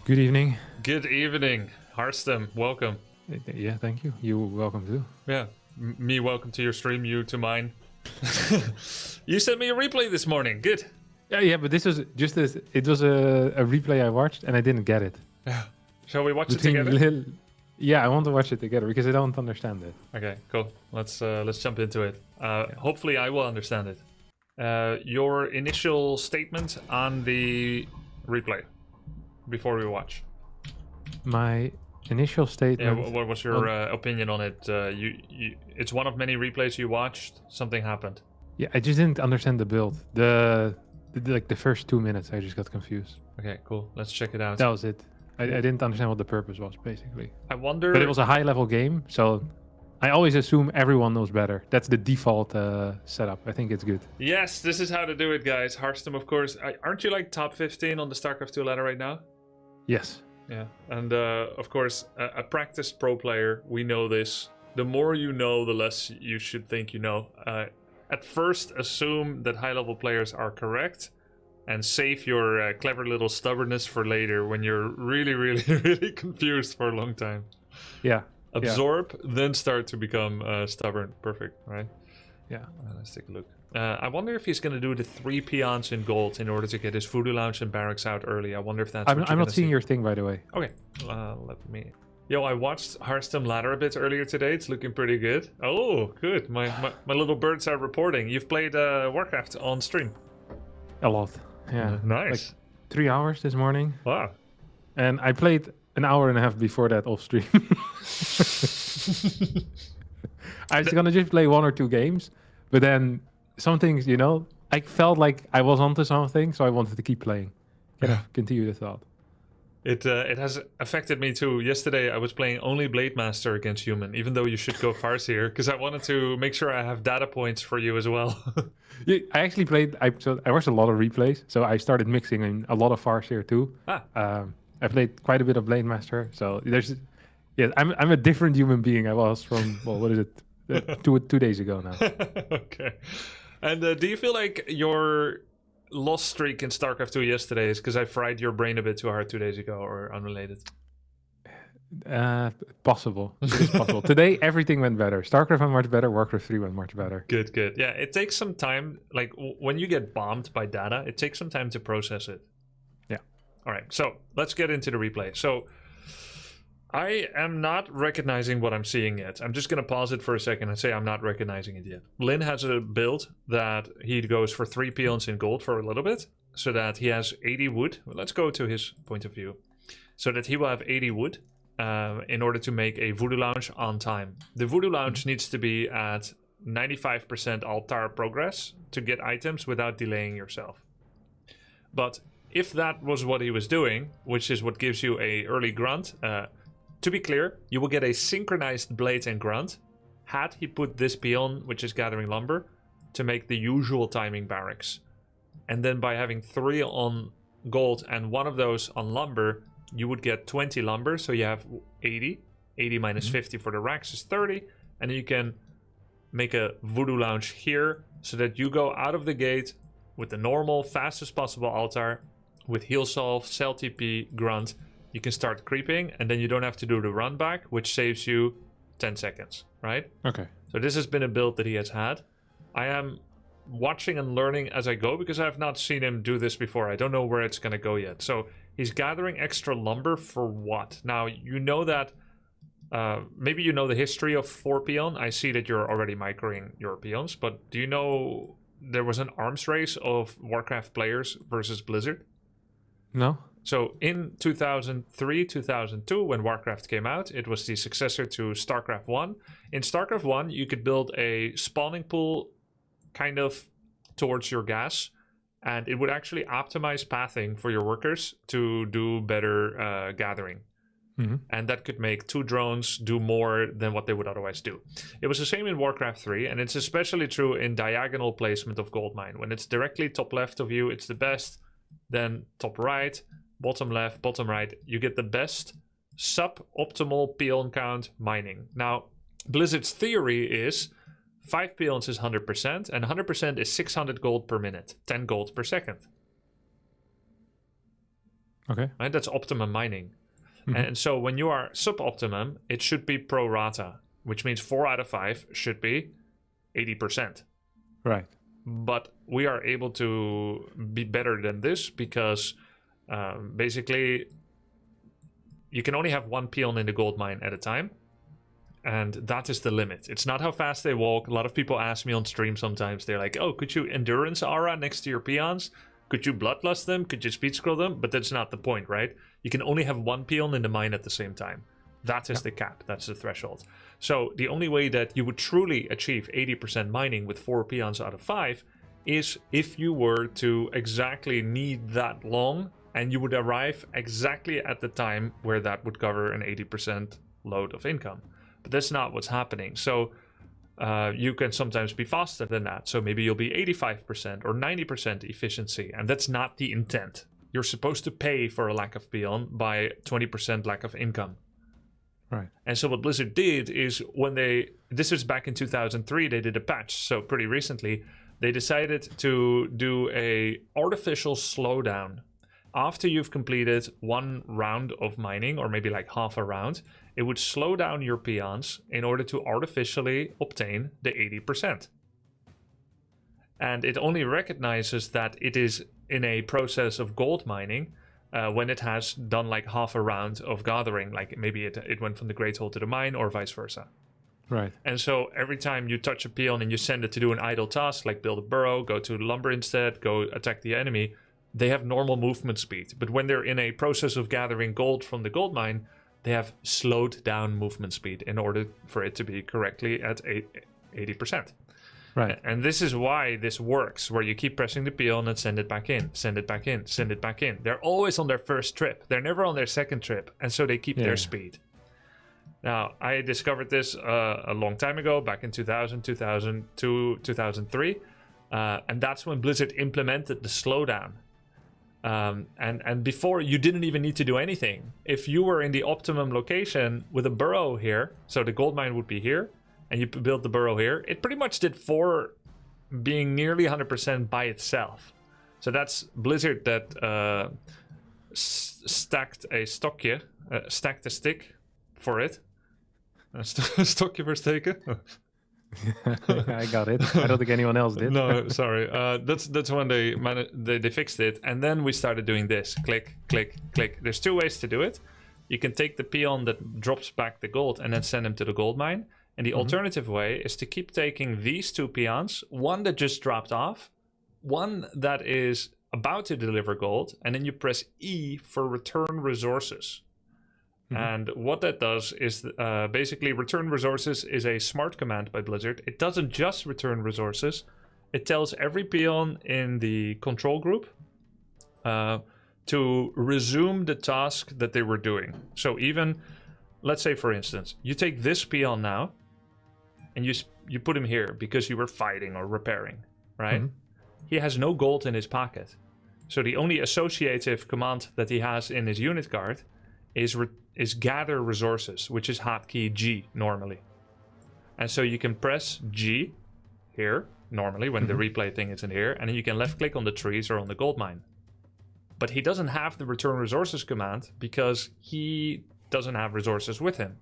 Good evening. Good evening, Harstem. Welcome. Yeah, thank you. You welcome too. Yeah, me welcome to your stream, you to mine. You sent me a replay this morning. Good. Yeah, but this was just this. It was a replay I watched and I didn't get it. Yeah. Shall we watch Between it together? Yeah, I want to watch it together because I don't understand it. Okay, cool. Let's jump into it. Hopefully, I will understand it. Your initial statement on the replay before we watch. My initial Yeah, statement. what was your opinion on it? It's one of many replays you watched. Something happened. Yeah, I just didn't understand the build. The first 2 minutes, I just got confused. Okay, cool. Let's check it out. That was it. I didn't understand what the purpose was basically. I wonder. But it was a high level game, so I always assume everyone knows better. That's the default setup. I think it's good. Yes, this is how to do it, guys. Harstem, of course. Aren't you like top 15 on the StarCraft 2 ladder right now? Yes. Yeah. And of course, a practiced pro player, we know this. The more you know, the less you should think you know. At first, assume that high level players are correct and save your clever little stubbornness for later when you're really, really, really confused for a long time. Yeah. Absorb, then start to become stubborn. Perfect, right? Yeah. Let's take a look. I wonder if he's going to do the 3 peons in gold in order to get his voodoo lounge and barracks out early. I wonder if that's I'm not seeing your thing, by the way. Okay, let me... Yo, I watched Harstem ladder a bit earlier today. It's looking pretty good. Oh, good. My little birds are reporting. You've played Warcraft on stream. A lot. Yeah. Nice. Like 3 hours this morning. Wow. And I played an hour and a half before that off stream. I was gonna just play 1 or 2 games, but then some things, I felt like I was onto something, so I wanted to keep playing. Continue the thought. It has affected me too. Yesterday I was playing only Blade Master against human, even though you should go Farseer, because I wanted to make sure I have data points for you as well. Yeah, I actually played. I watched a lot of replays, so I started mixing in a lot of Farseer too. I played quite a bit of Blade Master, so I'm a different human being I was from what is it, 2 days ago now. Okay. And do you feel like your lost streak in StarCraft 2 yesterday is because I fried your brain a bit too hard 2 days ago, or unrelated? Possible. It is possible. Today everything went better. StarCraft went much better. Warcraft 3 went much better. Good. Yeah, it takes some time. Like when you get bombed by data, it takes some time to process it. Yeah. All right. So let's get into the replay. So I am not recognizing what I'm seeing yet. I'm just going to pause it for a second and say I'm not recognizing it yet. Lin has a build that he goes for 3 peons in gold for a little bit, so that he has 80 wood. Well, let's go to his point of view. So that he will have 80 wood in order to make a voodoo lounge on time. The voodoo lounge needs to be at 95% altar progress to get items without delaying yourself. But if that was what he was doing, which is what gives you a early grunt, to be clear, you will get a synchronized blade and grunt had he put this peon, which is gathering lumber, to make the usual timing barracks. And then by having 3 on gold and 1 of those on lumber, you would get 20 lumber, so you have 80. 80 minus 50 for the racks is 30. And then you can make a voodoo lounge here, so that you go out of the gate with the normal, fastest possible altar, with heal solve, cell TP, grunt. You can start creeping, and then you don't have to do the run back, which saves you 10 seconds, right? Okay. So this has been a build that he has had. I am watching and learning as I go, because I have not seen him do this before. I don't know where it's going to go yet. So he's gathering extra lumber for what? Now, you know that, maybe you know the history of 4 peon. I see that you're already microing your peons, but do you know there was an arms race of Warcraft players versus Blizzard? No? So in 2003, 2002, when Warcraft came out, it was the successor to StarCraft 1. In StarCraft 1, you could build a spawning pool kind of towards your gas, and it would actually optimize pathing for your workers to do better gathering. Mm-hmm. And that could make 2 drones do more than what they would otherwise do. It was the same in Warcraft 3, and it's especially true in diagonal placement of gold mine. When it's directly top left of you, it's the best. Then top right, bottom left, bottom right, you get the best sub-optimal peon count mining. Now, Blizzard's theory is 5 peons is 100%, and 100% is 600 gold per minute, 10 gold per second. Okay. Right? That's optimum mining. And so when you are suboptimum, it should be pro rata, which means 4 out of 5 should be 80%. Right. But we are able to be better than this because basically you can only have one peon in the gold mine at a time. And that is the limit. It's not how fast they walk. A lot of people ask me on stream sometimes. They're like, oh, could you endurance aura next to your peons? Could you bloodlust them? Could you speed scroll them? But that's not the point, right? You can only have one peon in the mine at the same time. That is the cap. That's the threshold. So the only way that you would truly achieve 80% mining with 4 peons out of 5 is if you were to exactly need that long and you would arrive exactly at the time where that would cover an 80% load of income. But that's not what's happening. So you can sometimes be faster than that. So maybe you'll be 85% or 90% efficiency. And that's not the intent. You're supposed to pay for a lack of peon by 20% lack of income. Right. And so what Blizzard did is this was back in 2003, they did a patch. So pretty recently, they decided to do a artificial slowdown. After you've completed one round of mining, or maybe like half a round, it would slow down your peons in order to artificially obtain the 80%. And it only recognizes that it is in a process of gold mining when it has done like half a round of gathering, like maybe it went from the Great Hole to the mine or vice versa. Right. And so every time you touch a peon and you send it to do an idle task, like build a burrow, go to lumber instead, go attack the enemy, they have normal movement speed. But when they're in a process of gathering gold from the gold mine, they have slowed down movement speed in order for it to be correctly at 80%. Right. And this is why this works, where you keep pressing the peon and send it back in, send it back in, send it back in. They're always on their first trip. They're never on their second trip. And so they keep their speed. Now, I discovered this a long time ago, back in 2000, 2002, 2003. And that's when Blizzard implemented the slowdown. And before, you didn't even need to do anything. If you were in the optimum location with a burrow here, so the gold mine would be here, and you build the burrow here, it pretty much did 4 being nearly 100% by itself. So that's Blizzard that stacked a stokje, stacked a stick for it. Stokje for steken. I got it. I don't think anyone else did. No, sorry. That's when they fixed it, and then we started doing this: click, click, click. There's 2 ways to do it. You can take the peon that drops back the gold and then send him to the gold mine. And the alternative way is to keep taking these 2 peons, one that just dropped off, one that is about to deliver gold, and then you press E for return resources. And what that does is basically return resources is a smart command by Blizzard. It doesn't just return resources. It tells every peon in the control group to resume the task that they were doing. So even, let's say for instance, you take this peon now and you put him here because you were fighting or repairing, right? He has no gold in his pocket. So the only associative command that he has in his unit card is gather resources, which is hotkey G normally. And so you can press G here normally when the replay thing is in here, and then you can left click on the trees or on the gold mine. But he doesn't have the return resources command because he doesn't have resources with him.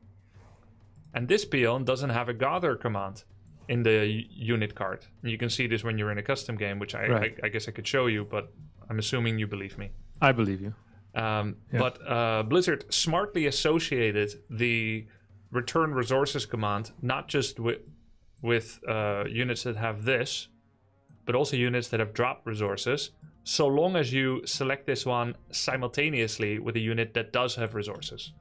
And this peon doesn't have a gather command in the unit card. And you can see this when you're in a custom game, which I guess I could show you, but I'm assuming you believe me. I believe you. But Blizzard smartly associated the return resources command not just with units that have this, but also units that have dropped resources, so long as you select this one simultaneously with a unit that does have resources.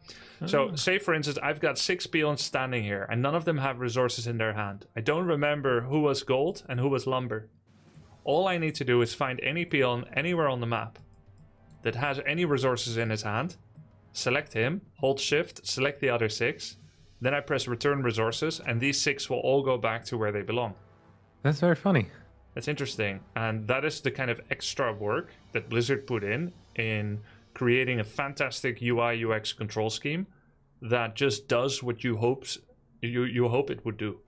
So say for instance I've got 6 peons standing here and none of them have resources in their hand. I don't remember who was gold and who was lumber. All I need to do is find any peon anywhere on the map that has any resources in his hand, select him, hold shift, select the other 6, then I press return resources, and these 6 will all go back to where they belong. That's very funny. That's interesting, and that is the kind of extra work that Blizzard put in creating a fantastic UI UX control scheme that just does what you hope it would do.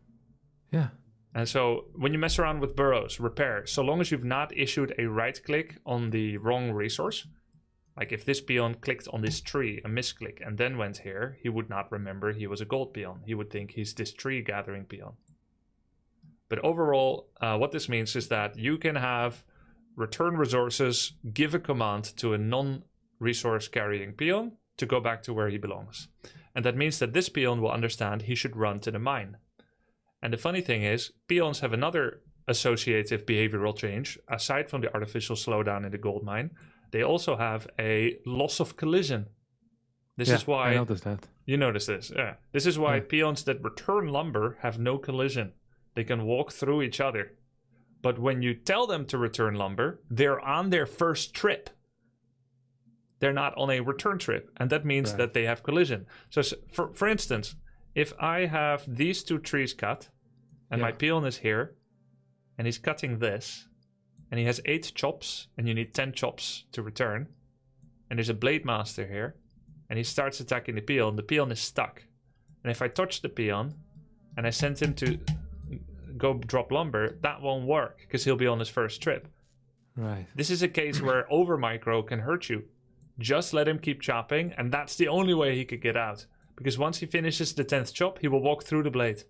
Yeah. And so when you mess around with burrows, repair, so long as you've not issued a right click on the wrong resource, Like if this peon clicked on this tree, a misclick, and then went here, he would not remember he was a gold peon. He would think he's this tree gathering peon. But overall, what this means is that you can have return resources, give a command to a non-resource carrying peon to go back to where he belongs. And that means that this peon will understand he should run to the mine. And the funny thing is, peons have another associative behavioral change. Aside from the artificial slowdown in the gold mine, they also have a loss of collision. This is why... I noticed that. You noticed this, yeah. This is why peons that return lumber have no collision. They can walk through each other. But when you tell them to return lumber, they're on their first trip. They're not on a return trip. And that means that they have collision. So for instance, if I have these two trees cut, and my peon is here, and he's cutting this, and he has 8 chops, and you need 10 chops to return, and there's a blade master here, and he starts attacking the peon is stuck. And if I touch the peon, and I send him to go drop lumber, that won't work, because he'll be on his first trip. Right. This is a case where over micro can hurt you. Just let him keep chopping, and that's the only way he could get out. Because once he finishes the 10th chop, he will walk through the blade.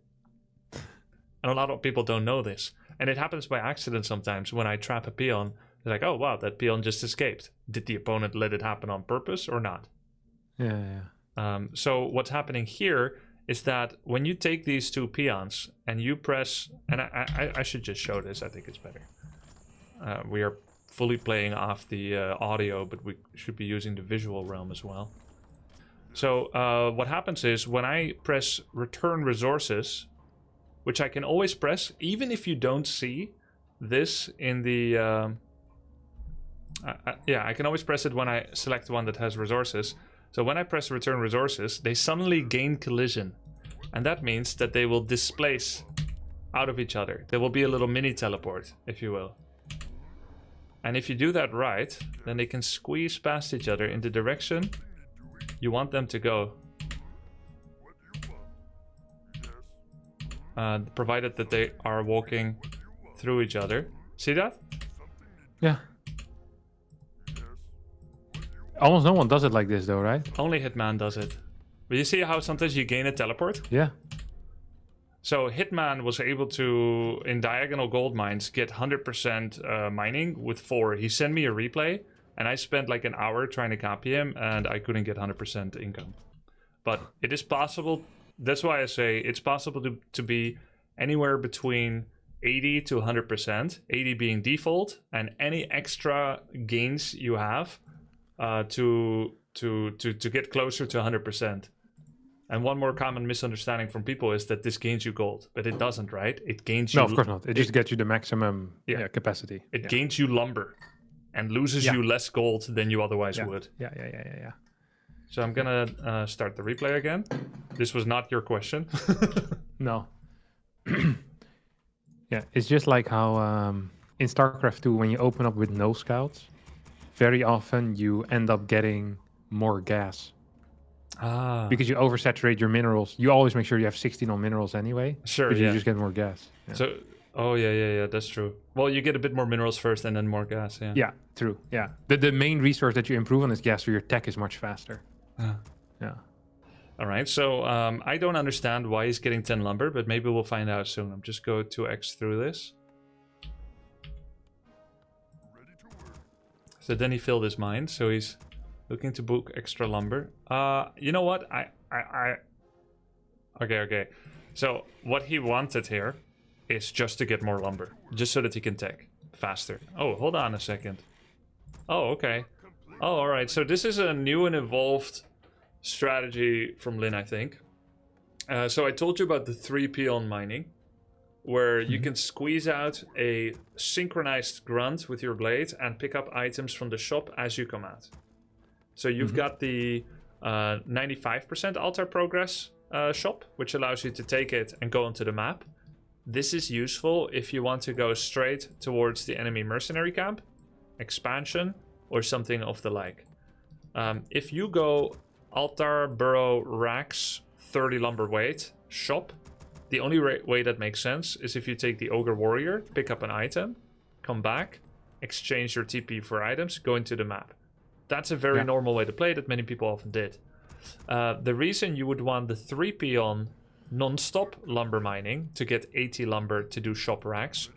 And a lot of people don't know this. And it happens by accident sometimes when I trap a peon. They're like, oh wow, that peon just escaped. Did the opponent let it happen on purpose or not? So what's happening here is that when you take these two peons and you press... And I should just show this, I think it's better. We are fully playing off the audio, but we should be using the visual realm as well. So what happens is when I press return resources, which I can always press, even if you don't see this in the... I can always press it when I select one that has resources. So when I press return resources, they suddenly gain collision. And that means that they will displace out of each other. There will be a little mini teleport, if you will. And if you do that right, then they can squeeze past each other in the direction you want them to go. Provided that they are walking through each other. See that? Yeah. Almost no one does it like this though, right? Only Hitman does it. But you see how sometimes you gain a teleport? Yeah. So Hitman was able to, in diagonal gold mines, get 100% mining with 4. He sent me a replay, and I spent like an hour trying to copy him, and I couldn't get 100% income. But it is possible. That's why I say it's possible to be anywhere between 80 to 100%. 80 being default, and any extra gains you have to get closer to 100%. And one more common misunderstanding from people is that this gains you gold, but it doesn't, right? It gains you... No, of course not. It just gets you the maximum capacity. It gains you lumber and loses you less gold than you otherwise would. Yeah. So I'm gonna start the replay again. This was not your question. No. Yeah, it's just like how in StarCraft 2, when you open up with no scouts, very often you end up getting more gas. Because you oversaturate your minerals. You always make sure you have 16 on minerals anyway. Sure, you just get more gas. Yeah. So, yeah, that's true. Well, you get a bit more minerals first and then more gas, yeah. Yeah, true, yeah. The main resource that you improve on is gas, so your tech is much faster. Yeah. All right, so I don't understand why he's getting 10 lumber, but maybe we'll find out soon. I'm just going to X through this. So then he filled his mine, so he's looking to book extra lumber. You know what? Okay. So what he wanted here is just to get more lumber, just so that he can tech faster. Oh, hold on a second. Oh, okay. Oh, all right. So this is a new and evolved strategy from Lin, I think. So I told you about the 3 peon mining, where you can squeeze out a synchronized grunt with your blade and pick up items from the shop as you come out. So you've got the 95% altar progress shop, which allows you to take it and go onto the map. This is useful if you want to go straight towards the enemy mercenary camp, expansion, or something of the like. If you go altar, burrow, racks, 30 lumber weight, shop, the only way that makes sense is if you take the ogre warrior, pick up an item, come back, exchange your TP for items, go into the map. That's a very normal way to play that many people often did. The reason you would want the 3 peon non-stop lumber mining to get 80 lumber to do shop racks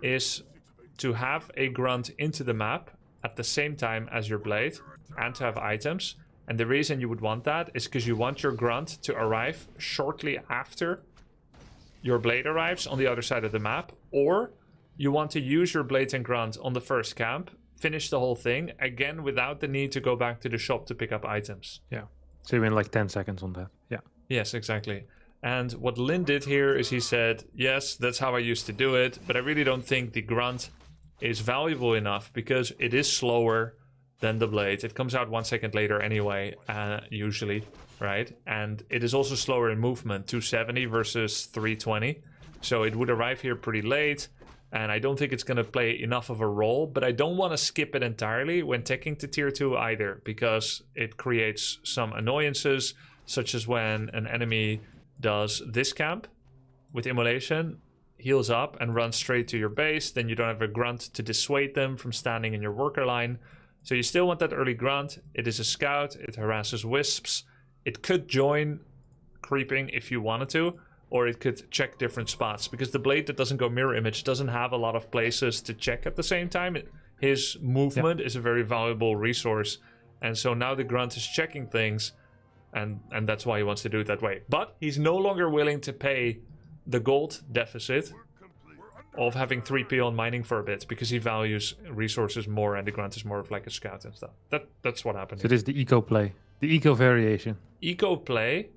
is to have a grunt into the map at the same time as your blade and to have items. And the reason you would want that is because you want your grunt to arrive shortly after your blade arrives on the other side of the map, or you want to use your blade and grunt on the first camp, finish the whole thing again without the need to go back to the shop to pick up items. Yeah. So you win like 10 seconds on that. Yeah. Yes, exactly. And what Lynn did here is he said, yes, that's how I used to do it, but I really don't think the grunt is valuable enough because it is slower than the blade. It comes out 1 second later anyway, usually, right? And it is also slower in movement, 270 versus 320. So it would arrive here pretty late, and I don't think it's going to play enough of a role, but I don't want to skip it entirely when teching to tier 2 either, because it creates some annoyances, such as when an enemy does this camp with immolation, heals up and runs straight to your base, then you don't have a grunt to dissuade them from standing in your worker line. So you still want that early grunt. It is a scout, it harasses wisps. It could join creeping if you wanted to, or it could check different spots, because the blade that doesn't go mirror image doesn't have a lot of places to check at the same time. His movement is a very valuable resource, and so now the grunt is checking things, and that's why he wants to do it that way. But he's no longer willing to pay the gold deficit of having 3 peon mining for a bit, because he values resources more, and the grunt is more of like a scout and stuff. That's what happened. So this is the eco play, the eco variation. Eco play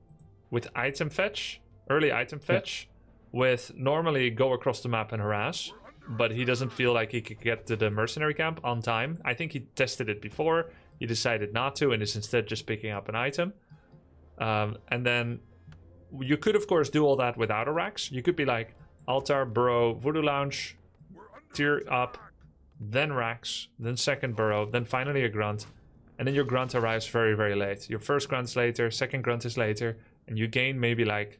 with item fetch, early item fetch, with normally go across the map and harass, but he doesn't feel like he could get to the mercenary camp on time. I think he tested it before, he decided not to, and is instead just picking up an item. And then you could of course do all that without a racks. You could be like altar, burrow, voodoo lounge, tier up, then racks, then second burrow, then finally a grunt, and then your grunt arrives very, very late. Your first grunt's later, second grunt is later, and you gain maybe like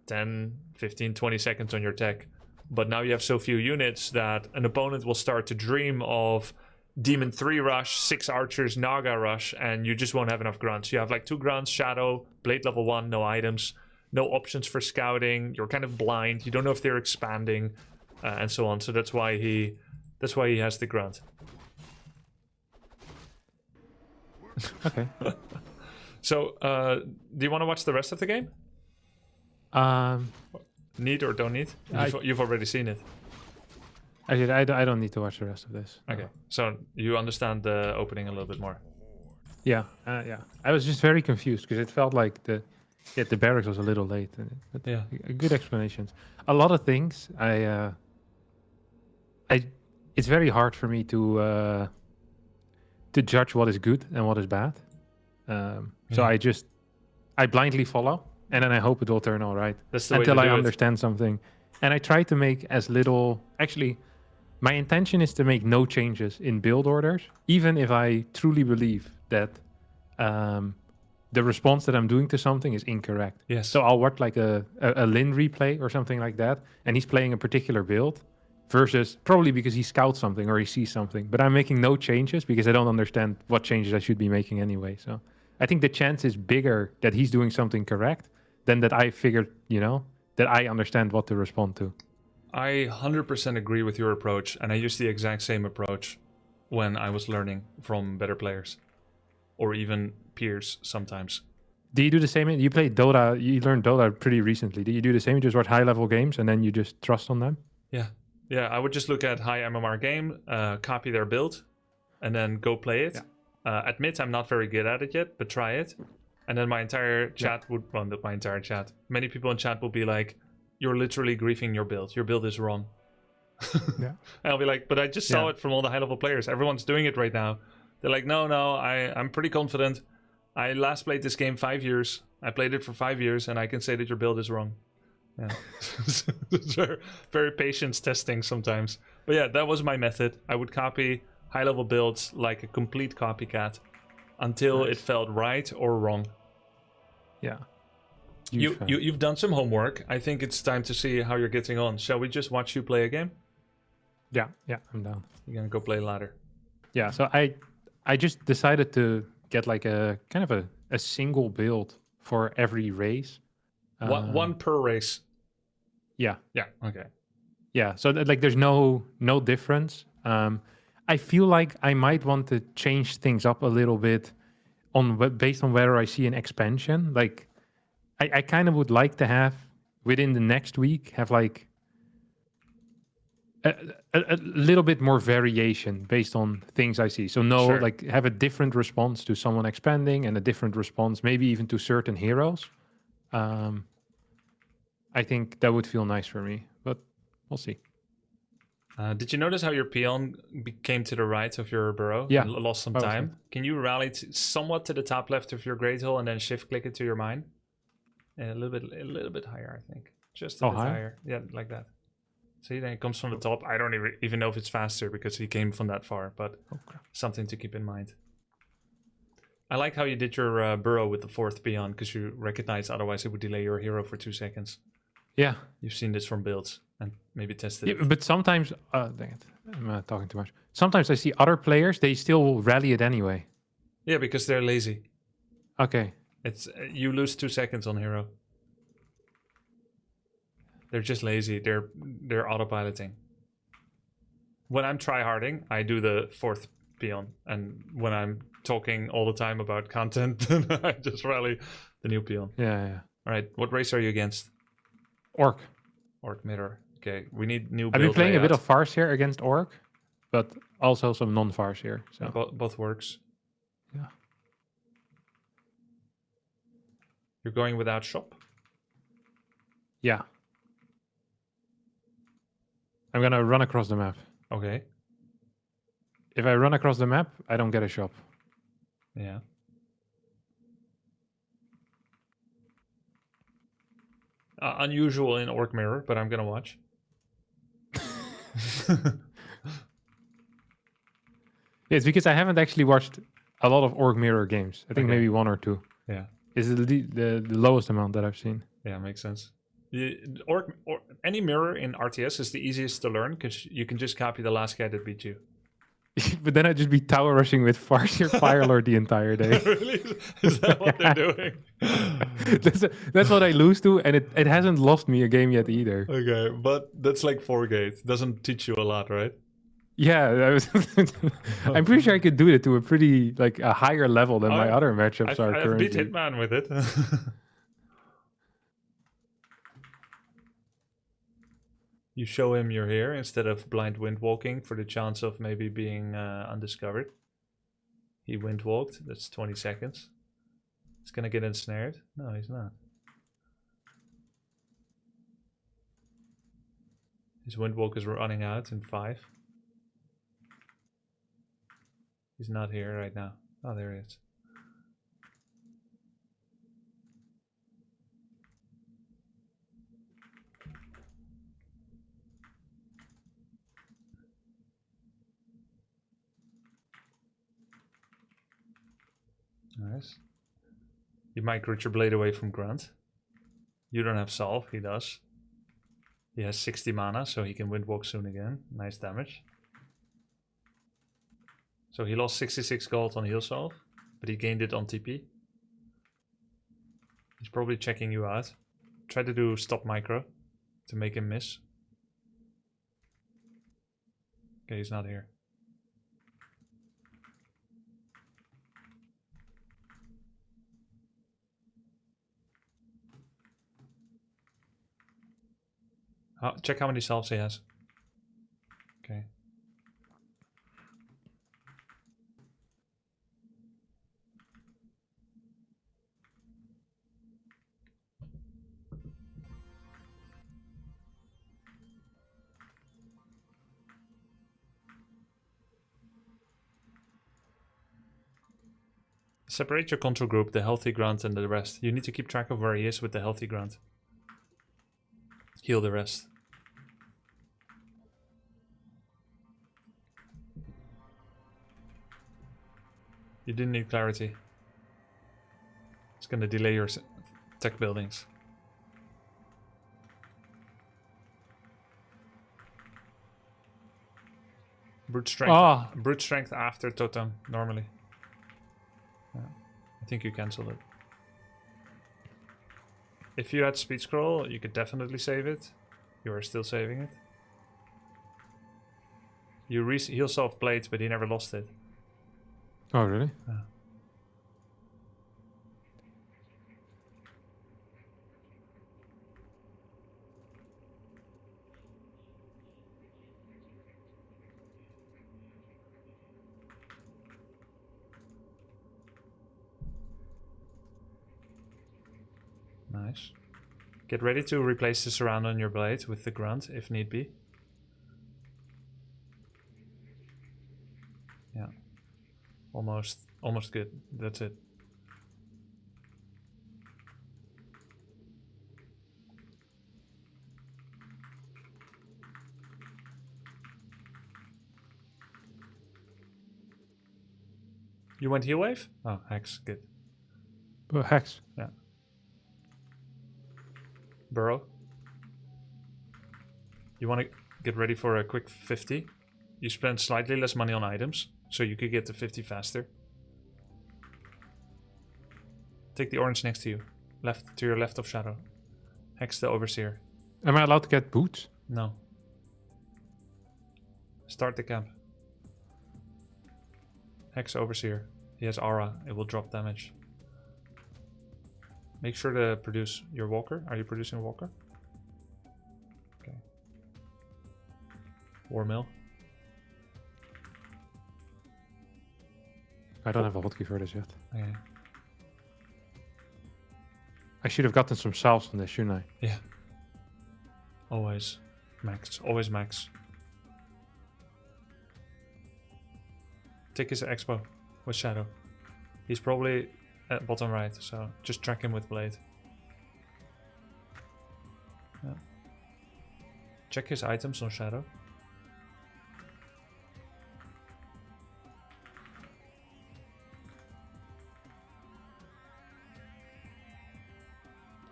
10, 15, 20 seconds on your tech. But now you have so few units that an opponent will start to dream of Demon 3 rush, 6 archers, Naga rush, and you just won't have enough grunts. You have like 2 grunts, shadow, blade level 1, no items, no options for scouting. You're kind of blind. You don't know if they're expanding, and so on. So that's why he has the grunt. Okay. So, do you want to watch the rest of the game? Need or don't need? You've already seen it. I don't need to watch the rest of this. Okay, so you understand the opening a little bit more. Yeah, yeah. I was just very confused because it felt like the barracks was a little late. But Yeah. Good explanations. A lot of things. It's very hard for me to judge what is good and what is bad. So I blindly follow, and then I hope it will turn all right. That's the way until to I do it. understand something. And I try to make as little. Actually, my intention is to make no changes in build orders, even if I truly believe that the response that I'm doing to something is incorrect. Yes. So I'll watch like a Lin replay or something like that, and he's playing a particular build, versus probably because he scouts something or he sees something. But I'm making no changes because I don't understand what changes I should be making anyway. So I think the chance is bigger that he's doing something correct than that I figured, that I understand what to respond to. I 100% agree with your approach, and I use the exact same approach when I was learning from better players, or even peers sometimes. Do you do the same? You played Dota, you learned Dota pretty recently. Do you do the same? You just watch high-level games and then you just trust on them? Yeah, I would just look at high MMR game, copy their build, and then go play it. Yeah. Admit I'm not very good at it yet, but try it. And then my entire chat would, well, not my entire chat, many people in chat will be like, you're literally griefing your build. Your build is wrong. Yeah. And I'll be like, but I just saw it from all the high-level players. Everyone's doing it right now. They're like, no, I'm pretty confident. I last played this game 5 years. I played it for 5 years, and I can say that your build is wrong. Yeah. It's very, very patience testing sometimes. But yeah, that was my method. I would copy high-level builds like a complete copycat until it felt right or wrong. Yeah. You've done some homework. I think it's time to see how you're getting on. Shall we just watch you play a game? Yeah, I'm down. You're gonna go play ladder. Yeah, so I just decided to get like a kind of a single build for every race. One per race. Yeah. Yeah. Okay. Yeah, so like there's no difference. I feel like I might want to change things up a little bit based on whether I see an expansion. Like I kind of would like to have within the next week have like a little bit more variation based on things I see. So Sure. like have a different response to someone expanding and a different response maybe even to certain heroes. I think that would feel nice for me, but we'll see. Did you notice how your peon came to the right of your burrow Yeah, and lost some that was time? Can you rally somewhat to the top left of your great hole and then shift click it to your mine? A little bit higher, I think. Just a bit higher. Yeah, like that. See, then it comes from the top. I don't even know if it's faster because he came from that far, but something to keep in mind. I like how you did your burrow with the 4th peon because you recognize otherwise it would delay your hero for 2 seconds. Yeah. You've seen this from builds and maybe tested it. But sometimes, dang it, I'm talking too much. Sometimes I see other players, they still rally it anyway. Yeah, because they're lazy. Okay. It's you lose 2 seconds on hero. They're just lazy. They're autopiloting. When I'm tryharding, I do the 4th peon, and when I'm talking all the time about content, I just rally the new peon. Yeah. All right, what race are you against? Orc. Orc mirror. Okay, we need new. I've been playing a bit of Farseer against Orc, but also some non-Farseer. So both works. Yeah. You're going without shop? Yeah. I'm gonna run across the map. Okay. If I run across the map, I don't get a shop. Yeah. Unusual in Orc mirror, but I'm gonna watch. It's because I haven't actually watched a lot of Orc mirror games. I think maybe 1 or 2. Yeah. Is the lowest amount that I've seen. Yeah, makes sense. Or any mirror in RTS is the easiest to learn because you can just copy the last guy that beat you. But then I'd just be tower rushing with Farseer Firelord the entire day. Really? Is that what they're doing? That's what I lose to, and it hasn't lost me a game yet either. Okay, but that's like 4-gate. Doesn't teach you a lot, right? Yeah, I'm pretty sure I could do it to a pretty like a higher level than my other matchups are currently. I've beat Hitman with it. You show him you're here instead of blind wind walking for the chance of maybe being undiscovered. He wind walked. That's 20 seconds. He's gonna get ensnared. No, he's not. His wind walk is running out in 5. He's not here right now. Oh, there he is. Nice. You migrate your blade away from Grunt. You don't have Solve, he does. He has 60 mana, so he can windwalk soon again. Nice damage. So he lost 66 gold on heal Solve, but he gained it on TP. He's probably checking you out. Try to do stop micro to make him miss. Okay, he's not here. Check how many salves he has. Okay. Separate your control group, the healthy grunt and the rest. You need to keep track of where he is with the healthy grunt. Heal the rest. You didn't need clarity. It's gonna delay your tech buildings. Brute strength. Oh. Brute strength after totem normally. Yeah. I think you cancel it. If you had speed scroll, you could definitely save it. You are still saving it. You heal self blade, but he never lost it. Oh, really? Yeah. Nice. Get ready to replace the surround on your blade with the grunt if need be. Yeah. Almost good. That's it. You went heal wave? Oh, hex, good. Hex. Yeah. Burrow. You want to get ready for a quick 50. You spend slightly less money on items, so you could get to 50 faster. Take the orange next to you. Left, to your left of shadow. Hex the overseer. Am I allowed to get boots? No. Start the camp. Hex overseer. He has aura. It will drop damage. Make sure to produce your walker. Are you producing a walker? Okay. War mill. I don't have a hotkey for this yet. Okay. I should have gotten some salves on this, shouldn't I? Yeah. Always max. Always max. Take his expo with shadow. He's probably at bottom right, so just track him with blade. Yeah. Check his items on shadow.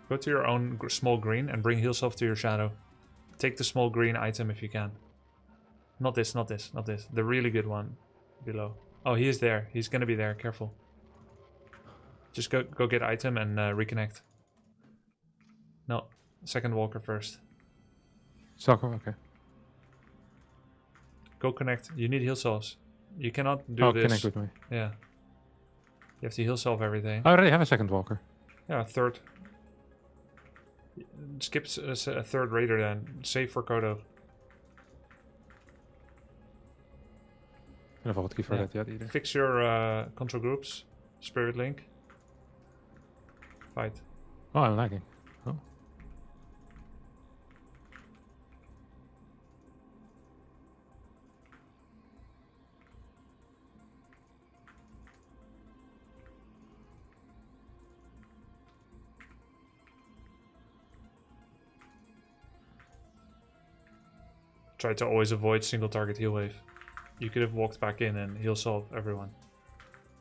Go to your own small green and bring heal self to your shadow. Take the small green item if you can. Not this, not this, not this. The really good one below. Oh, he is there. He's gonna be there. Careful. Just go get item and reconnect. No, second walker first. Soccer, okay. Go connect. You need heal selves. You cannot do Oh, this. connect with me. Yeah. You have to heal self everything. I already have a second walker. Yeah, a third. Skip a third raider then. Save for Kodo. I don't have a hotkey for that yet either. Fix your control groups. Spirit link. Fight. Oh, I'm lagging. Oh. Try to always avoid single target heal wave. You could have walked back in and heal solve everyone.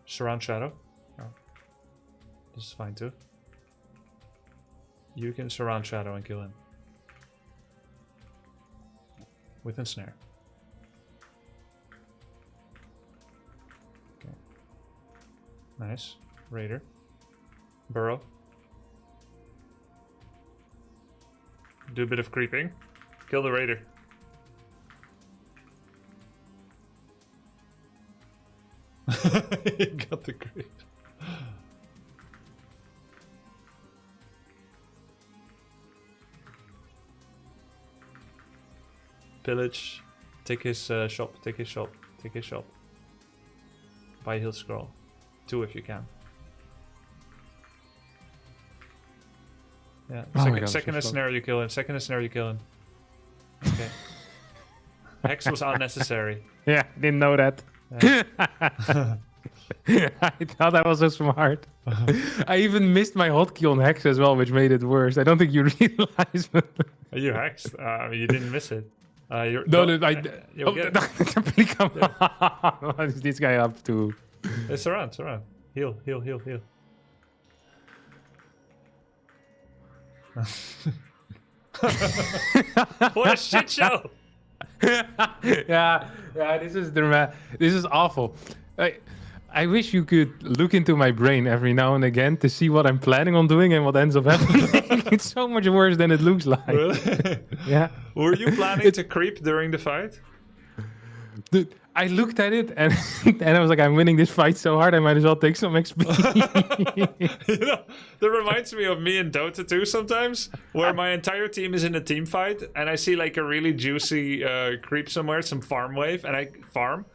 Surround shadow. Oh. This is fine too. You can surround shadow and kill him. With ensnare. Okay. Nice. Raider. Burrow. Do a bit of creeping. Kill the raider. He got the creep. Pillage. Take his shop. Take his shop. Take his shop. Buy heal scroll. 2 if you can. Yeah. Second ensnare you kill him. Second ensnare you kill him. Okay. Hex was unnecessary. Yeah, didn't know that. Yeah. I thought that was so smart. I even missed my hotkey on Hex as well, which made it worse. I don't think you realize. You hexed. You didn't miss it. You're, No, don't- no, you'll get it. please come on. What is this guy up to? It's around. Heal, heal, heal, heal. What a shit show! Yeah, this is this is awful. I wish you could look into my brain every now and again to see what I'm planning on doing and what ends up happening. It's so much worse than it looks like. Really? Yeah. Were you planning to creep during the fight? Dude, I looked at it and and I was like, I'm winning this fight so hard, I might as well take some XP. You know, that reminds me of me in Dota 2 sometimes, where my entire team is in a team fight, and I see like a really juicy creep somewhere, some farm wave, and I farm.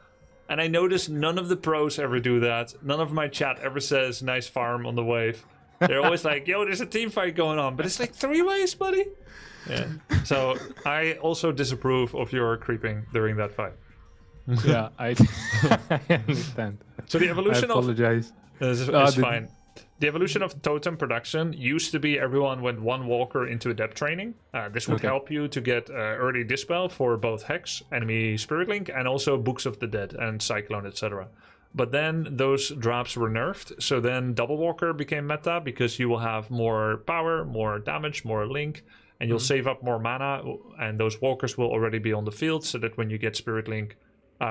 And I notice none of the pros ever do that. None of my chat ever says nice farm on the wave. They're always like, yo, there's a team fight going on. But it's like 3 ways, buddy. Yeah. So I also disapprove of your creeping during that fight. Yeah, I understand. So the evolution I apologize. is fine. The evolution of totem production used to be everyone went 1 walker into adept training. This would help you to get early dispel for both Hex, enemy Spirit Link, and also Books of the Dead and Cyclone, etc. But then those drops were nerfed, so then double walker became meta because you will have more power, more damage, more link, and you'll save up more mana, and those walkers will already be on the field so that when you get Spirit Link,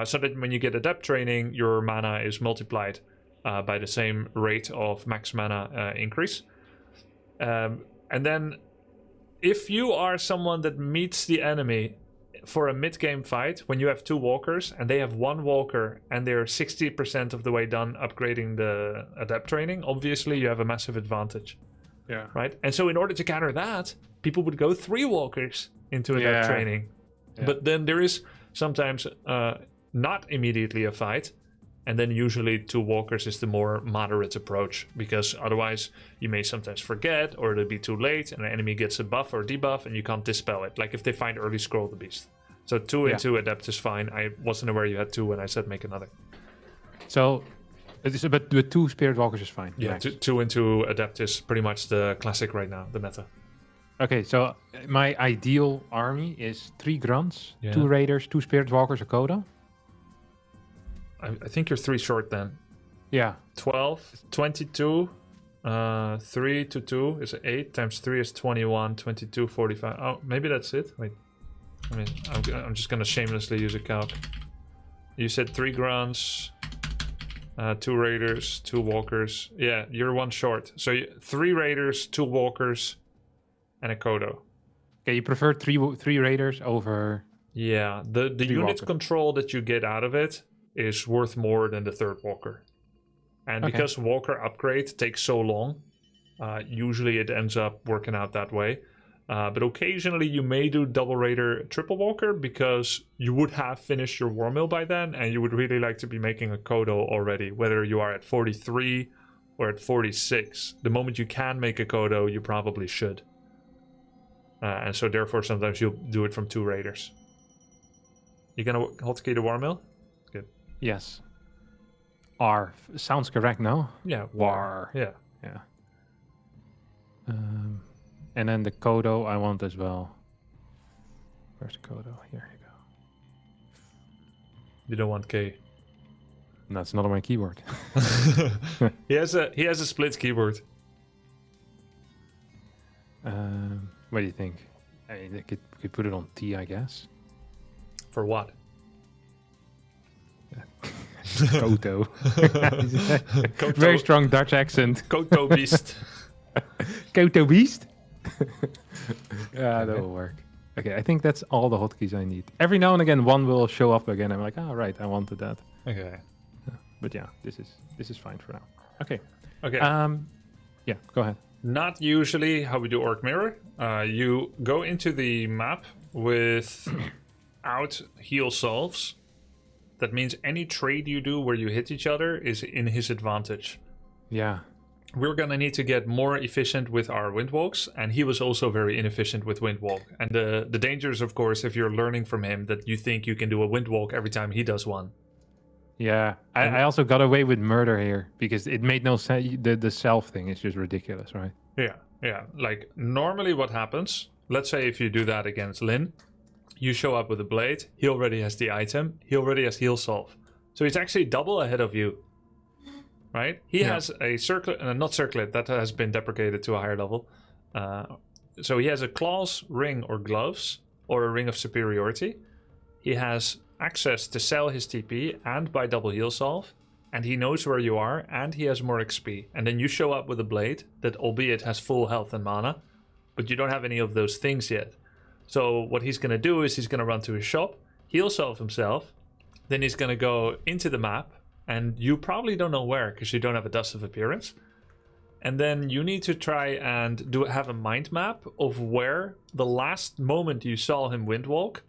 so that when you get adept training, your mana is multiplied by the same rate of max mana increase. And then if you are someone that meets the enemy for a mid-game fight, when you have 2 walkers and they have 1 walker and they're 60% of the way done upgrading the adept training, obviously you have a massive advantage. Yeah. Right? And so in order to counter that, people would go 3 walkers into adept training. Yeah. But then there is sometimes not immediately a fight, and then usually 2 walkers is the more moderate approach, because otherwise you may sometimes forget, or it'll be too late and the enemy gets a buff or debuff and you can't dispel it, like if they find early Scroll the Beast. So 2 into adept is fine. I wasn't aware you had 2 when I said make another. So, but with 2 Spirit Walkers is fine. Yeah, 2 into adept is pretty much the classic right now, the meta. Okay, so my ideal army is 3 Grunts, 2 Raiders, 2 Spirit Walkers, a Kodo. I think you're 3 short then. Yeah. 12, 22, 3 to 2 is 8, times 3 is 21, 22, 45. Oh, maybe that's it. Wait. I mean, I'm just going to shamelessly use a calc. You said 3 Grunts, 2 Raiders, 2 Walkers. Yeah, you're 1 short. So 3 Raiders, 2 Walkers, and a Kodo. Okay, you prefer 3 Raiders over... Yeah, the unit walkers. Control that you get out of it is worth more than the 3rd Walker. And because Walker upgrade takes so long, usually it ends up working out that way. But occasionally you may do double Raider, triple Walker, because you would have finished your War Mill by then, and you would really like to be making a Kodo already, whether you are at 43 or at 46. The moment you can make a Kodo, you probably should. And so therefore sometimes you'll do it from 2 Raiders. You gonna hotkey the War Mill? Good. Yes. R sounds correct now. Yeah, War. Yeah. Yeah. And then the Kodo I want as well. Where's the Kodo? Here you go. You don't want K. No, it's not on my keyboard. He has a split keyboard. What do you think? I mean, they could put it on T, I guess. For what? Koto. Very strong Dutch accent. Koto Beast. Koto Beast? Yeah, that will work. Okay, I think that's all the hotkeys I need. Every now and again, one will show up again. I'm like, oh, right, I wanted that. Okay. But yeah, this is fine for now. Okay. Okay. Yeah, go ahead. Not usually how we do Orc Mirror. You go into the map without heal solves. That means any trade you do where you hit each other is in his advantage. Yeah. We're going to need to get more efficient with our Windwalks, and he was also very inefficient with Windwalk. And the danger is, of course, if you're learning from him, that you think you can do a Windwalk every time he does one. Yeah, I also got away with murder here because it made no sense. The self thing is just ridiculous, right? Yeah. Like, normally what happens, let's say if you do that against Lin, you show up with a blade, he already has the item, he already has heal solve. So he's actually double ahead of you, right? He has a circlet, not circlet, that has been deprecated to a higher level. So he has a claws, ring, or gloves, or a ring of superiority. he has access to sell his TP and buy double heal solve, and he knows where you are, and he has more XP. And then you show up with a blade that, albeit has full health and mana, but you don't have any of those things yet. So what he's going to do is he's going to run to his shop, heal solve himself, then he's going to go into the map, and you probably don't know where because you don't have a Dust of Appearance. And then you need to try and have a mind map of where the last moment you saw him windwalk,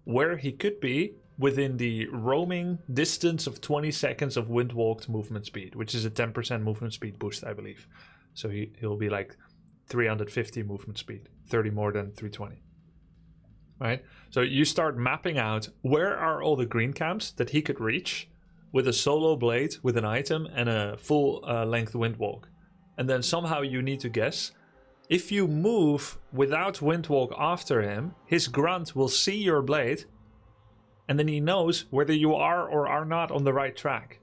where he could be within the roaming distance of 20 seconds of windwalked movement speed, which is a 10% movement speed boost, I believe. So he'll be like 350 movement speed, 30 more than 320. Right? So you start mapping out where are all the green camps that he could reach with a solo blade, with an item, and a full length windwalk. And then somehow you need to guess. If you move without windwalk after him, his grunt will see your blade, and then he knows whether you are or are not on the right track.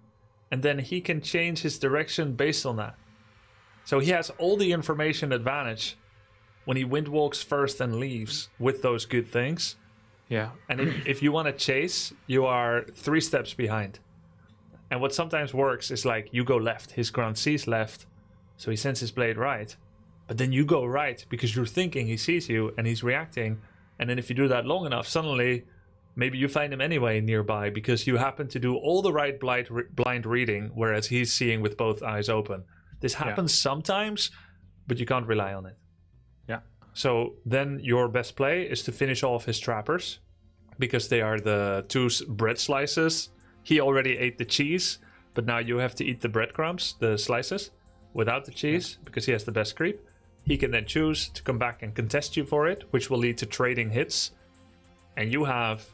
And then he can change his direction based on that. So he has all the information advantage when he windwalks first and leaves with those good things. Yeah. And if you want to chase, you are 3 steps behind. And what sometimes works is like you go left, his grunt sees left, so he sends his blade right. But then you go right because you're thinking he sees you and he's reacting. And then if you do that long enough, suddenly maybe you find him anyway nearby because you happen to do all the right blind reading, whereas he's seeing with both eyes open. This happens sometimes, but you can't rely on it. Yeah. So then your best play is to finish off his trappers because they are the 2 bread slices. He already ate the cheese, but now you have to eat the breadcrumbs, the slices, without the cheese because he has the best creep. He can then choose to come back and contest you for it, which will lead to trading hits. And you have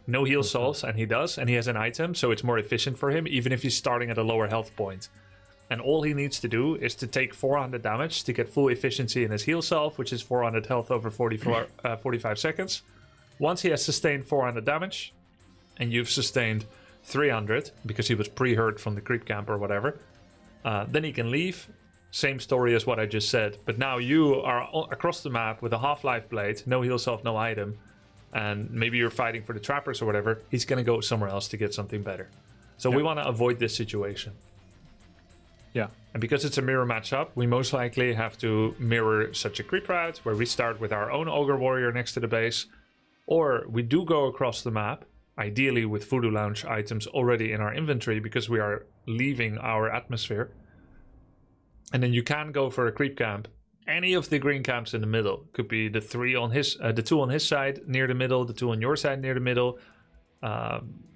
no heal solves, and he does, and he has an item, so it's more efficient for him, even if he's starting at a lower health point. And all he needs to do is to take 400 damage to get full efficiency in his heal solve, which is 400 health over 45 seconds. Once he has sustained 400 damage, and you've sustained 300, because he was pre-hurt from the creep camp or whatever, then he can leave. Same story as what I just said, but now you are across the map with a half-life blade, no heal solve, no item, and maybe you're fighting for the trappers or whatever. He's going to go somewhere else to get something better. So we want to avoid this situation. Yeah. And because it's a mirror matchup, we most likely have to mirror such a creep route where we start with our own Ogre Warrior next to the base, or we do go across the map, ideally with Voodoo Lounge items already in our inventory because we are leaving our atmosphere. And then you can go for a creep camp. Any of the green camps in the middle. Could be the 2 on his side near the middle, the 2 on your side near the middle.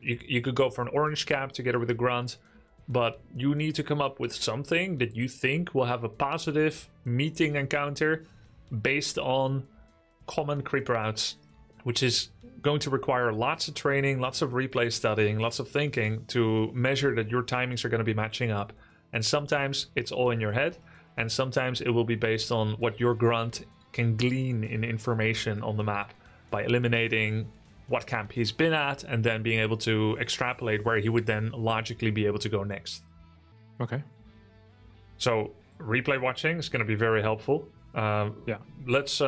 You could go for an orange camp together with a grunt. But you need to come up with something that you think will have a positive meeting encounter based on common creep routes, which is going to require lots of training, lots of replay studying, lots of thinking to measure that your timings are going to be matching up. And sometimes it's all in your head, and sometimes it will be based on what your grunt can glean in information on the map by eliminating what camp he's been at and then being able to extrapolate where he would then logically be able to go next. Okay. So replay watching is going to be very helpful. Let's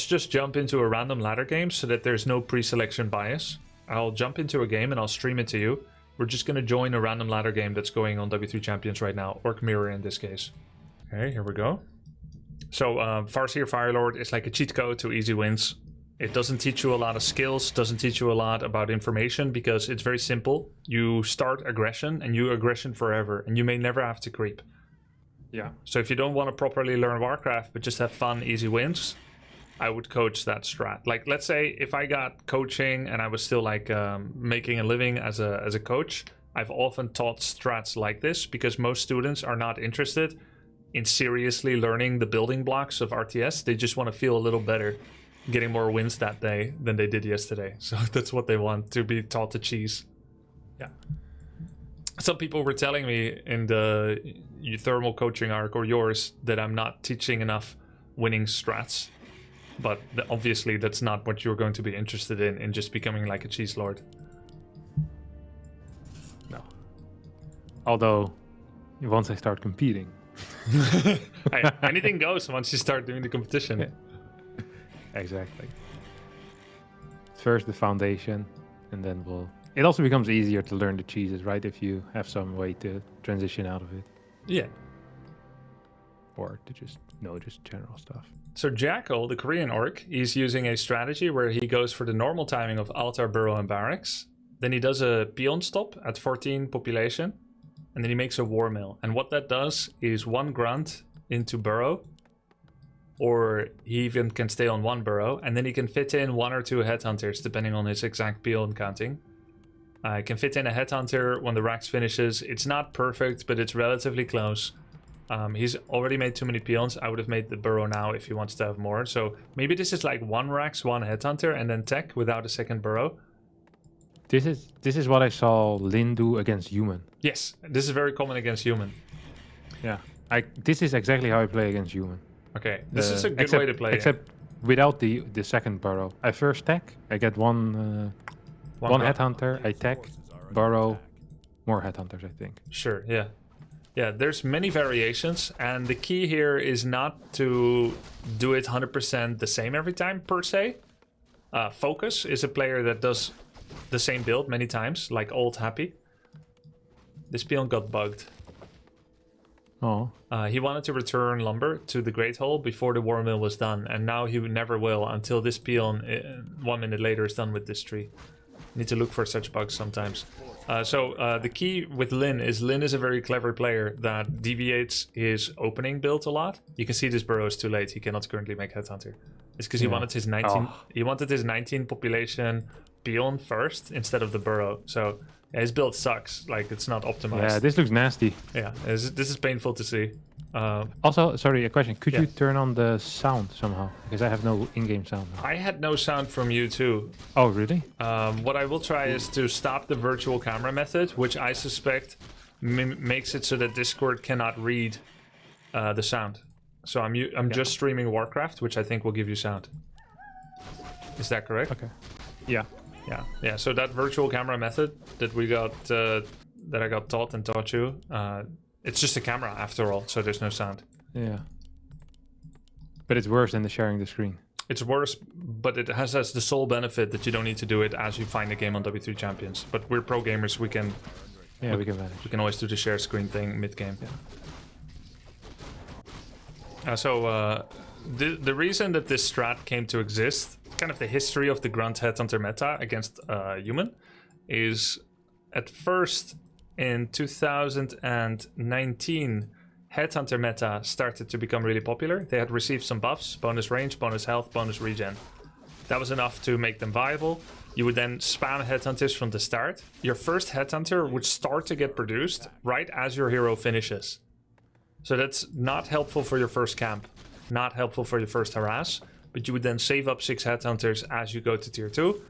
just jump into a random ladder game so that there's no pre-selection bias. I'll jump into a game and I'll stream it to you. We're just going to join a random ladder game that's going on W3 Champions right now, Orc Mirror in this case. Okay, here we go. So Farseer Firelord is like a cheat code to easy wins. It doesn't teach you a lot of skills, doesn't teach you a lot about information because it's very simple. You start aggression and you aggression forever, and you may never have to creep. Yeah. So if you don't want to properly learn Warcraft but just have fun, easy wins, I would coach that strat. Like, let's say if I got coaching and I was still like making a living as a coach, I've often taught strats like this because most students are not interested in seriously learning the building blocks of RTS. They just want to feel a little better getting more wins that day than they did yesterday. So that's what they want, to be taught to cheese. Yeah. Some people were telling me in the thermal coaching arc or yours that I'm not teaching enough winning strats. But obviously that's not what you're going to be interested in just becoming like a cheese lord. No. Although, once I start competing. Hey, anything goes once you start doing the competition. Yeah. Exactly. First the foundation, and then we'll. It also becomes easier to learn the cheeses, right? If you have some way to transition out of it, Yeah. or to just general stuff. So Jackal, the Korean orc, he's using a strategy where he goes for the normal timing of altar, burrow, and barracks. Then he does a peon stop at 14 population, and then he makes a war mill. And what that does is 1 grunt into burrow, or he even can stay on 1 burrow, and then he can fit in 1 or 2 headhunters depending on his exact peon counting. He can fit in a headhunter when the Rax finishes. It's not perfect, but it's relatively close. He's already made too many peons. I would have made the burrow now if he wants to have more. So maybe this is like 1 Rax, 1 headhunter, and then tech without a second burrow. This is what I saw Lin do against human. Yes, this is very common against human. Yeah, this is exactly how I play against human. Okay, this is a good way to play. Except without the second burrow. I first tech. I get one headhunter. I tech, burrow, more headhunters. I think. Sure. Yeah. Yeah, there's many variations, and the key here is not to do it 100% the same every time, per se. Focus is a player that does the same build many times, like Old Happy. This peon got bugged. Oh. He wanted to return lumber to the Great Hall before the war mill was done, and now he never will until this peon 1 minute later is done with this tree. Need to look for such bugs sometimes. So the key with Lin is a very clever player that deviates his opening build a lot. You can see this burrow is too late. He cannot currently make headhunter. It's because he wanted his 19. Oh. He wanted his 19 population peon first instead of the burrow. So yeah, his build sucks. Like it's not optimized. Yeah, this looks nasty. Yeah, this is painful to see. Also, sorry, a question. Could you turn on the sound somehow? Because I have no in-game sound now. I had no sound from you too. Oh, really? What I will try is to stop the virtual camera method, which I suspect makes it so that Discord cannot read the sound. So I'm just streaming Warcraft, which I think will give you sound. Is that correct? Okay. Yeah. Yeah. So that virtual camera method that we got, that I got taught you, it's just a camera after all, so there's no sound. Yeah. But it's worse than the sharing the screen. It's worse, but it has the sole benefit that you don't need to do it as you find a game on W3 Champions. But we're pro gamers, we can we can manage. We can always do the share screen thing mid-game. Yeah. The reason that this strat came to exist, kind of the history of the Grunt Headhunter meta against human, is at first in 2019, Headhunter meta started to become really popular. They had received some buffs, bonus range, bonus health, bonus regen. That was enough to make them viable. You would then spam Headhunters from the start. Your first Headhunter would start to get produced right as your hero finishes. So that's not helpful for your first camp, not helpful for your first harass, but you would then save up 6 Headhunters as you go to tier 2.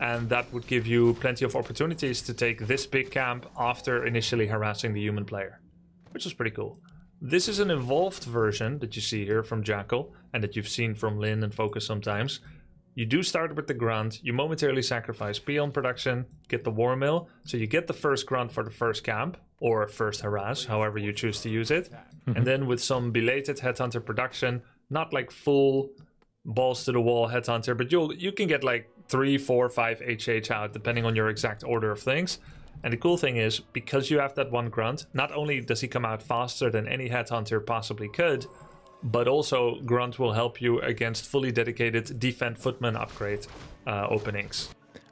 And that would give you plenty of opportunities to take this big camp after initially harassing the human player, which is pretty cool. This is an evolved version that you see here from Jackal and that you've seen from Lin and Focus sometimes. You do start with the grunt, you momentarily sacrifice peon production, get the war mill, so you get the first grunt for the first camp, or first harass, however you choose to use it. And then with some belated Headhunter production, not like full balls to the wall Headhunter, but you can get like 3, 4, 5 HH out depending on your exact order of things. And the cool thing is, because you have that one grunt, not only does he come out faster than any Headhunter possibly could, but also grunt will help you against fully dedicated defend footman upgrade openings.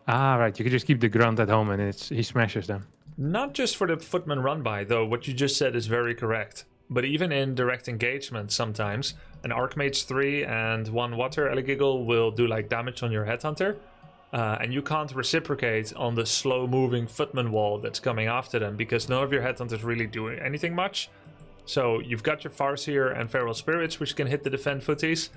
Ah, right. You can just keep the grunt at home and he smashes them. Not just for the footman run by, though. What you just said is very correct. But even in direct engagement, sometimes an Archmage 3 and 1 Water Elegiggle will do like damage on your Headhunter. And you can't reciprocate on the slow-moving footman wall that's coming after them because none of your Headhunters really do anything much. So you've got your Farseer and Feral Spirits, which can hit the defend footies.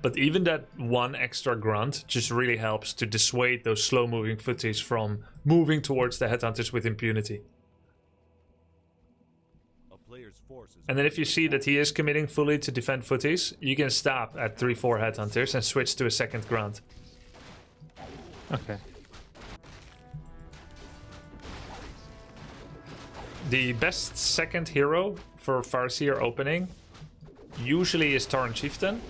But even that one extra grunt just really helps to dissuade those slow-moving footies from moving towards the Headhunters with impunity. And then if you see that he is committing fully to defend footies, you can stop at 3-4 Headhunters and switch to a second grunt. Okay. The best second hero for Farseer opening usually is Tauren Chieftain,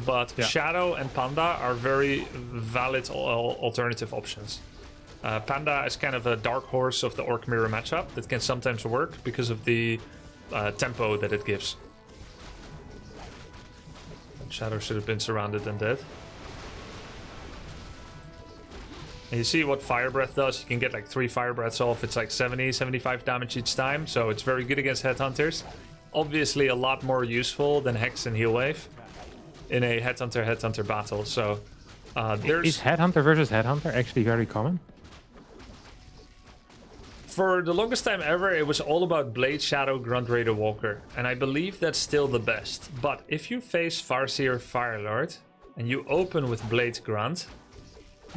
but Shadow and Panda are very valid alternative options. Panda is kind of a dark horse of the Orc Mirror matchup that can sometimes work because of the tempo that it gives. Shadow should have been surrounded and dead. And you see what Fire Breath does. You can get like 3 Fire Breaths off. It's like 70, 75 damage each time. So it's very good against Headhunters. Obviously a lot more useful than Hex and Heal Wave in a Headhunter battle. So there's... Is Headhunter versus Headhunter actually very common? For the longest time ever, it was all about Blade, Shadow, Grunt Raider, Walker. And I believe that's still the best. But if you face Farseer, Firelord, and you open with Blade Grunt,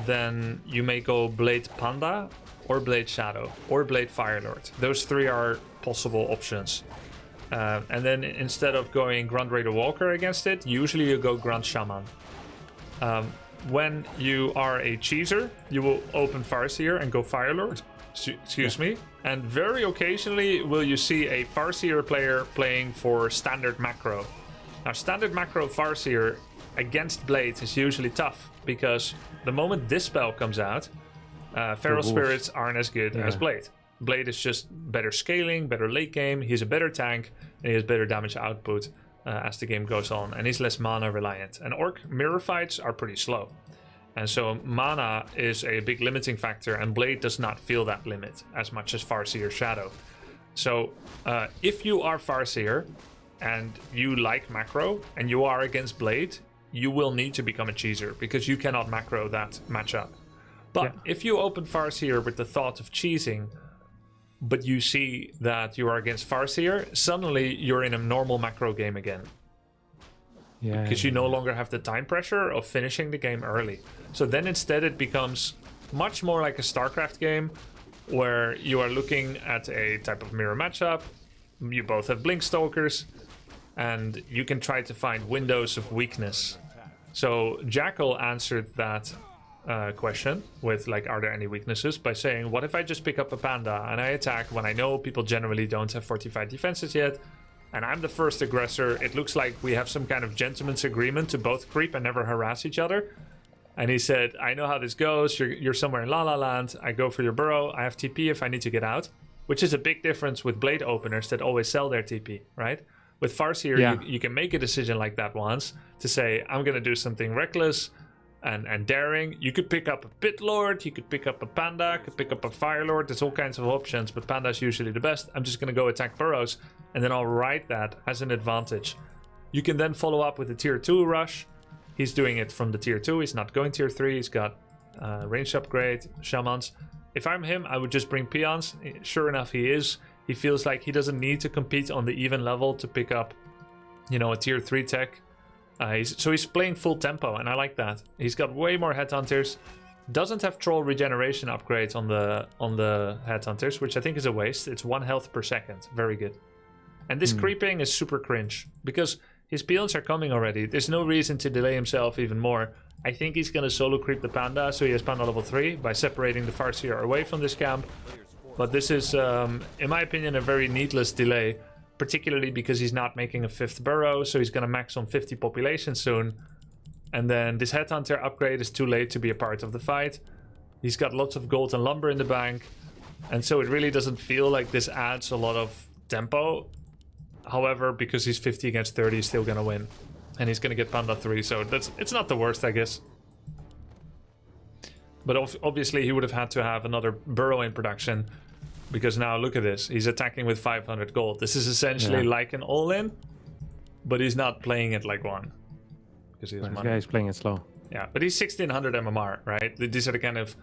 then you may go Blade Panda, or Blade Shadow, or Blade Firelord. Those 3 are possible options. And then instead of going Grunt Raider Walker against it, usually you go Grunt Shaman. When you are a cheeser, you will open Farseer and go Firelord. Excuse me. And very occasionally will you see a Farseer player playing for standard macro. Now, standard macro Farseer against Blade is usually tough because the moment this spell comes out, Feral Spirits aren't as good as Blade. Blade is just better scaling, better late game. He's a better tank and he has better damage output as the game goes on. And he's less mana reliant. And Orc mirror fights are pretty slow. And so mana is a big limiting factor, and Blade does not feel that limit as much as Farseer Shadow. So if you are Farseer and you like macro and you are against Blade, you will need to become a cheeser because you cannot macro that matchup. But if you open Farseer with the thought of cheesing, but you see that you are against Farseer, suddenly you're in a normal macro game again. Because you no longer have the time pressure of finishing the game early. So then instead it becomes much more like a StarCraft game where you are looking at a type of mirror matchup. You both have Blink Stalkers and you can try to find windows of weakness. So Jackal answered that question with like, are there any weaknesses, by saying, what if I just pick up a Panda and I attack when I know people generally don't have fortified defenses yet? And I'm the first aggressor. It looks like we have some kind of gentleman's agreement to both creep and never harass each other. And he said, I know how this goes. You're somewhere in La La Land. I go for your burrow. I have TP if I need to get out. Which is a big difference with Blade openers that always sell their TP, right? With Farseer, you can make a decision like that once to say, I'm going to do something reckless and daring. You could pick up a Pit Lord. You could pick up a Panda. You could pick up a Fire Lord. There's all kinds of options, but Panda is usually the best. I'm just going to go attack burrows. And then I'll write that as an advantage. You can then follow up with a tier 2 rush. He's doing it from the tier 2. He's not going tier 3. He's got range upgrade, shamans. If I'm him, I would just bring peons. Sure enough, he is. He feels like he doesn't need to compete on the even level to pick up, you know, a tier 3 tech. So he's playing full tempo, and I like that. He's got way more headhunters. Doesn't have troll regeneration upgrades on the headhunters, which I think is a waste. It's 1 health per second. Very good. And this creeping is super cringe because his peons are coming already. There's no reason to delay himself even more. I think he's going to solo creep the Panda, so he has Panda level 3 by separating the Farseer away from this camp. But this is, in my opinion, a very needless delay, particularly because he's not making a 5th burrow, so he's going to max on 50 population soon. And then this Headhunter upgrade is too late to be a part of the fight. He's got lots of gold and lumber in the bank, and so it really doesn't feel like this adds a lot of tempo. However, because he's 50 against 30, he's still going to win. And he's going to get Panda 3, so it's not the worst, I guess. But obviously he would have had to have another burrow in production, because now look at this. He's attacking with 500 gold. This is essentially like an all-in, but he's not playing it like one. Because he has money. Yeah, he's playing it slow. Yeah, but he's 1600 MMR, right? These are the kind of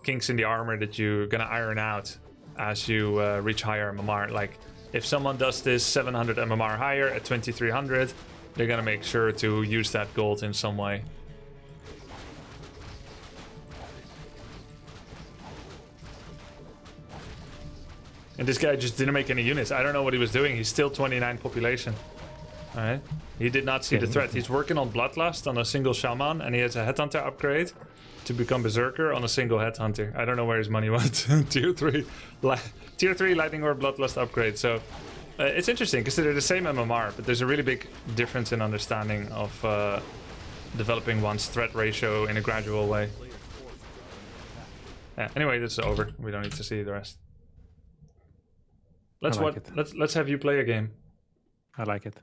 kinks in the armor that you're going to iron out as you reach higher MMR. Like, if someone does this 700 MMR higher at 2300, they're gonna make sure to use that gold in some way. And this guy just didn't make any units. I don't know what he was doing. He's still 29 population. Alright. He did not see the threat. He's working on Bloodlust on a single Shaman, and he has a Headhunter upgrade to become Berserker on a single Headhunter. I don't know where his money went. Tier 3 Lightning or Bloodlust upgrade. So it's interesting because they're the same MMR, but there's a really big difference in understanding of developing one's threat ratio in a gradual way. Yeah, anyway, this is over. We don't need to see the rest. I like it. Let's have you play a game. I like it.